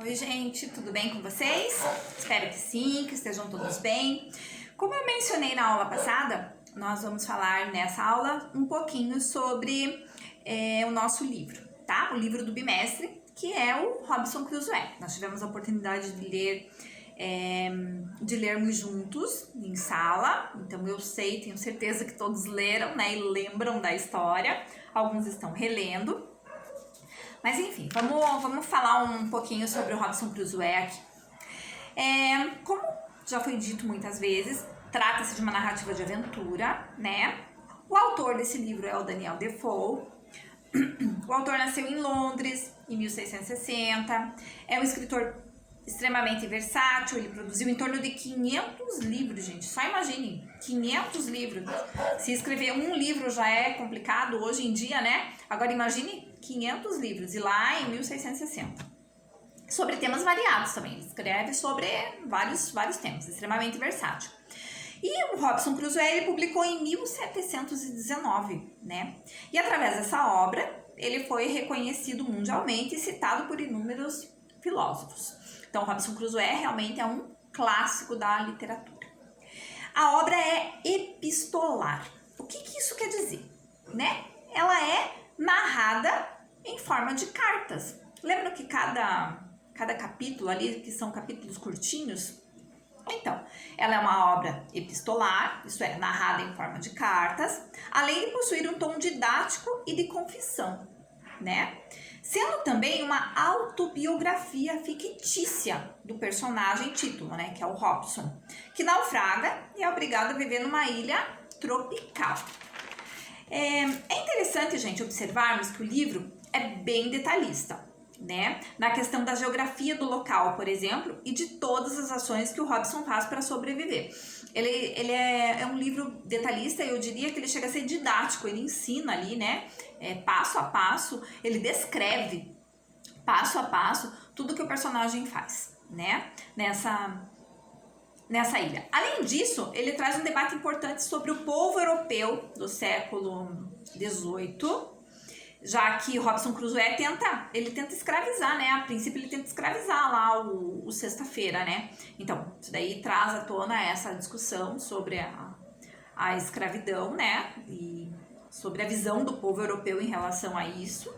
Oi, gente, tudo bem com vocês? Espero que sim, que estejam todos bem. Como eu mencionei na aula passada, nós vamos falar nessa aula um pouquinho sobre o nosso livro, tá? O livro do bimestre, que é o Robinson Crusoe. Nós tivemos a oportunidade de lermos juntos em sala, então eu sei, tenho certeza que todos leram, né, e lembram da história. Alguns estão relendo. Mas enfim, vamos falar um pouquinho sobre o Robinson Crusoe aqui. Como já foi dito muitas vezes, trata-se de uma narrativa de aventura, né? O autor desse livro é o Daniel Defoe. O autor nasceu em Londres, em 1660. É um escritor extremamente versátil, ele produziu em torno de 500 livros, gente. Só imaginem, 500 livros. Se escrever um livro já é complicado hoje em dia, né? Agora imagine 500 livros, e lá em 1660. Sobre temas variados também, ele escreve sobre vários temas, extremamente versátil. E o Robinson Crusoe ele publicou em 1719, né? E através dessa obra, ele foi reconhecido mundialmente e citado por inúmeros filósofos. Então, Robinson Crusoe realmente é um clássico da literatura. A obra é epistolar. O que isso quer dizer, né? Ela é narrada em forma de cartas. Lembra que cada capítulo ali, que são capítulos curtinhos? Então, ela é uma obra epistolar, isso é, narrada em forma de cartas, além de possuir um tom didático e de confissão, né? Sendo também uma autobiografia fictícia do personagem título, né, que é o Robinson, que naufraga e é obrigado a viver numa ilha tropical. É interessante, gente, observarmos que o livro é bem detalhista, né? Na questão da geografia do local, por exemplo, e de todas as ações que o Robinson faz para sobreviver. Ele é um livro detalhista e eu diria que ele chega a ser didático, ele ensina ali, né? Passo a passo, ele descreve passo a passo tudo que o personagem faz, né? Nessa ilha. Além disso, ele traz um debate importante sobre o povo europeu do século XVIII, já que Robinson Crusoe tenta escravizar, né? A princípio ele tenta escravizar lá o Sexta-feira, né? Então, isso daí traz à tona essa discussão sobre a escravidão, né? E sobre a visão do povo europeu em relação a isso.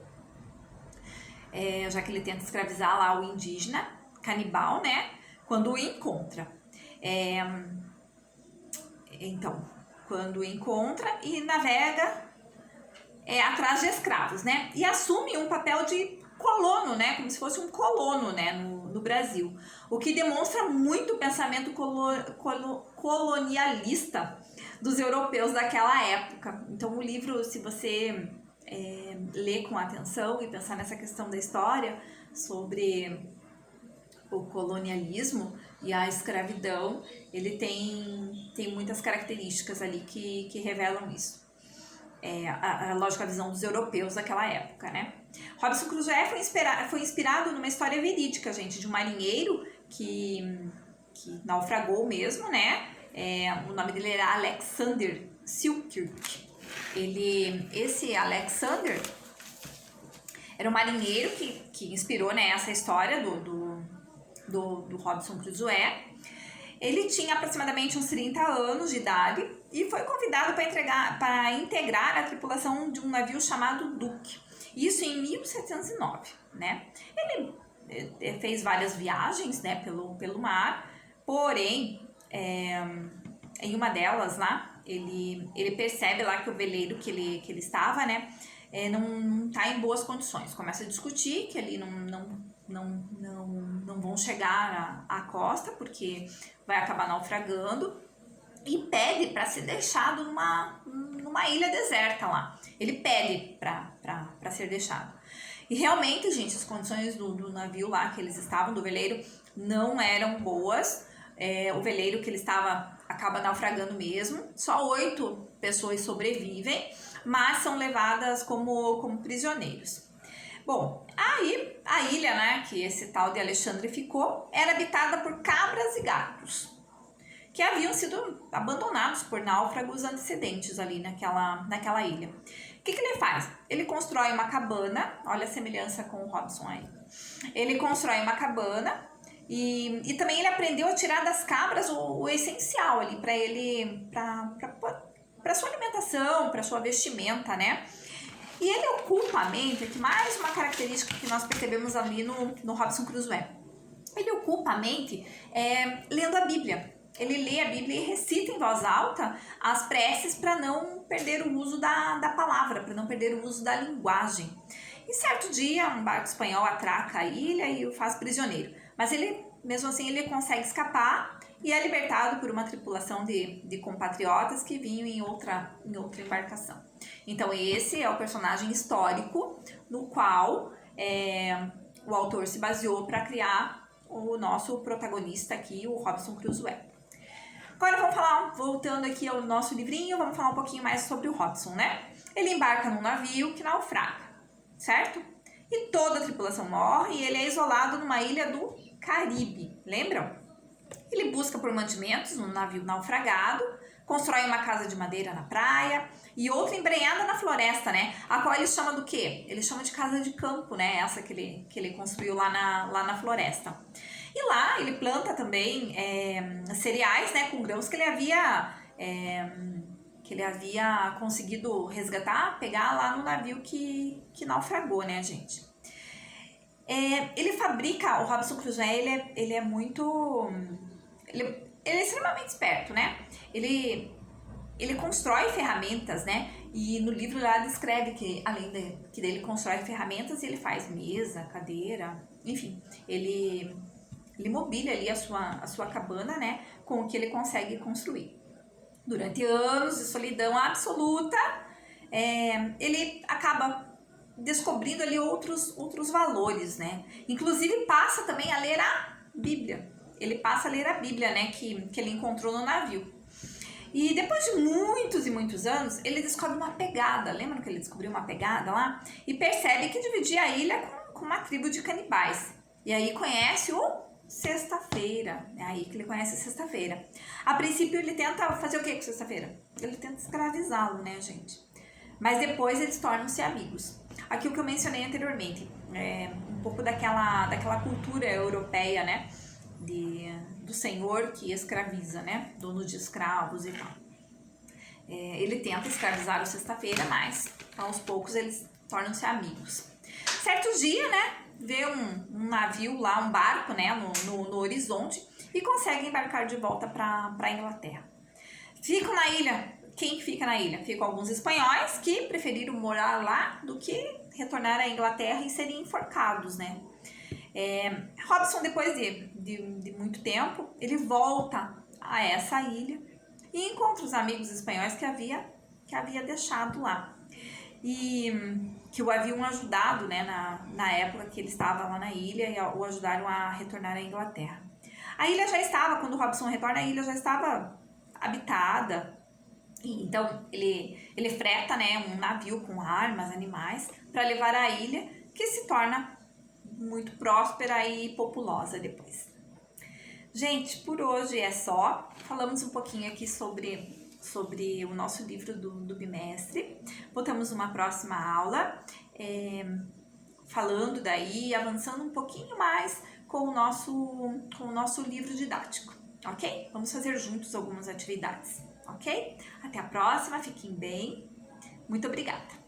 Já que ele tenta escravizar lá o indígena, canibal, né? Quando o encontra. Então, quando o encontra e navega atrás de escravos, né? E assume um papel de colono, né? Como se fosse um colono, né? No Brasil. O que demonstra muito o pensamento colonialista dos europeus daquela época. Então, o livro, se você ler com atenção e pensar nessa questão da história sobre o colonialismo e a escravidão, ele tem muitas características ali que revelam isso. Lógico, a visão dos europeus daquela época, né? Robinson Crusoe foi inspirado numa história verídica, gente, de um marinheiro que naufragou mesmo, né? O nome dele era Alexander Selkirk. Esse Alexander era um marinheiro que inspirou, né, essa história do Robinson Crusoe. Ele tinha aproximadamente uns 30 anos de idade e foi convidado para integrar a tripulação de um navio chamado Duke. Isso em 1709, né? Ele fez várias viagens, né, pelo mar, porém, em uma delas lá, ele percebe lá que o veleiro que ele estava, né, não está em boas condições. Começa a discutir que ali não vão chegar à costa porque vai acabar naufragando, e pede para ser deixado numa ilha deserta lá. Ele pede para ser deixado. E realmente, gente, as condições do navio lá que eles estavam, do veleiro, não eram boas. O veleiro que ele estava acaba naufragando mesmo. Só 8 pessoas sobrevivem, mas são levadas como prisioneiros. Bom, aí a ilha, né, que esse tal de Alexandre ficou, era habitada por cabras e gatos, que haviam sido abandonados por náufragos antecedentes ali naquela ilha. O que ele faz? Ele constrói uma cabana, olha a semelhança com o Robinson aí. Ele constrói uma cabana e também ele aprendeu a tirar das cabras o essencial ali para ele, para sua alimentação, para sua vestimenta, né? E ele ocupa a mente, aqui mais uma característica que nós percebemos ali no Robinson Crusoe. Ele ocupa a mente lendo a Bíblia. Ele lê a Bíblia e recita em voz alta as preces para não perder o uso da palavra, para não perder o uso da linguagem. E certo dia, um barco espanhol atraca a ilha e o faz prisioneiro. Mas ele, mesmo assim, ele consegue escapar e é libertado por uma tripulação de compatriotas que vinham em outra embarcação. Então, esse é o personagem histórico no qual o autor se baseou para criar o nosso protagonista aqui, o Robinson Crusoe. Agora vamos falar, voltando aqui ao nosso livrinho, vamos falar um pouquinho mais sobre o Robinson, né? Ele embarca num navio que naufraga, certo? E toda a tripulação morre e ele é isolado numa ilha do Caribe, lembram? Ele busca por mantimentos num navio naufragado, constrói uma casa de madeira na praia e outra embrenhada na floresta, né? A qual ele chama do quê? Ele chama de casa de campo, né? Essa que ele construiu lá na floresta. E lá ele planta também cereais, né? Com grãos que ele havia conseguido resgatar, pegar lá no navio que naufragou, né, gente? Ele fabrica, o Robinson Crusoe, ele é muito... Ele é extremamente esperto, né? Ele constrói ferramentas, né? E no livro lá descreve que, além dele constrói ferramentas, ele faz mesa, cadeira, enfim. Ele mobília ali a sua cabana, né? Com o que ele consegue construir. Durante anos de solidão absoluta, ele acaba descobrindo ali outros valores, né? Inclusive passa também a ler a Bíblia. Ele passa a ler a Bíblia, né? Que ele encontrou no navio. E depois de muitos e muitos anos, ele descobre uma pegada. Lembra que ele descobriu uma pegada lá? E percebe que dividia a ilha com uma tribo de canibais. E aí conhece o Sexta-feira. É aí que ele conhece a Sexta-feira. A princípio ele tenta fazer o que com Sexta-feira? Ele tenta escravizá-lo, né, gente? Mas depois eles tornam-se amigos. Aqui o que eu mencionei anteriormente, um pouco daquela cultura europeia, né? Do senhor que escraviza, né? Dono de escravos e tal. Ele tenta escravizar o Sexta-feira, mas aos poucos eles tornam-se amigos. Certo dia, né? Vê um navio lá, um barco, né? No horizonte e consegue embarcar de volta para a Inglaterra. Ficam na ilha. Quem fica na ilha? Ficam alguns espanhóis que preferiram morar lá do que retornar à Inglaterra e serem enforcados, né? Robinson, depois de muito tempo, ele volta a essa ilha e encontra os amigos espanhóis que havia deixado lá e que o haviam ajudado, né, na época que ele estava lá na ilha e o ajudaram a retornar à Inglaterra. A ilha já estava, quando o Robinson retorna, a ilha já estava habitada. Então ele freta, né, um navio com armas, animais, para levar à ilha, que se torna muito próspera e populosa depois. Gente, por hoje é só. Falamos um pouquinho aqui sobre o nosso livro do bimestre. Voltamos uma próxima aula, falando daí, avançando um pouquinho mais com o nosso livro didático, ok? Vamos fazer juntos algumas atividades, ok? Até a próxima, fiquem bem. Muito obrigada!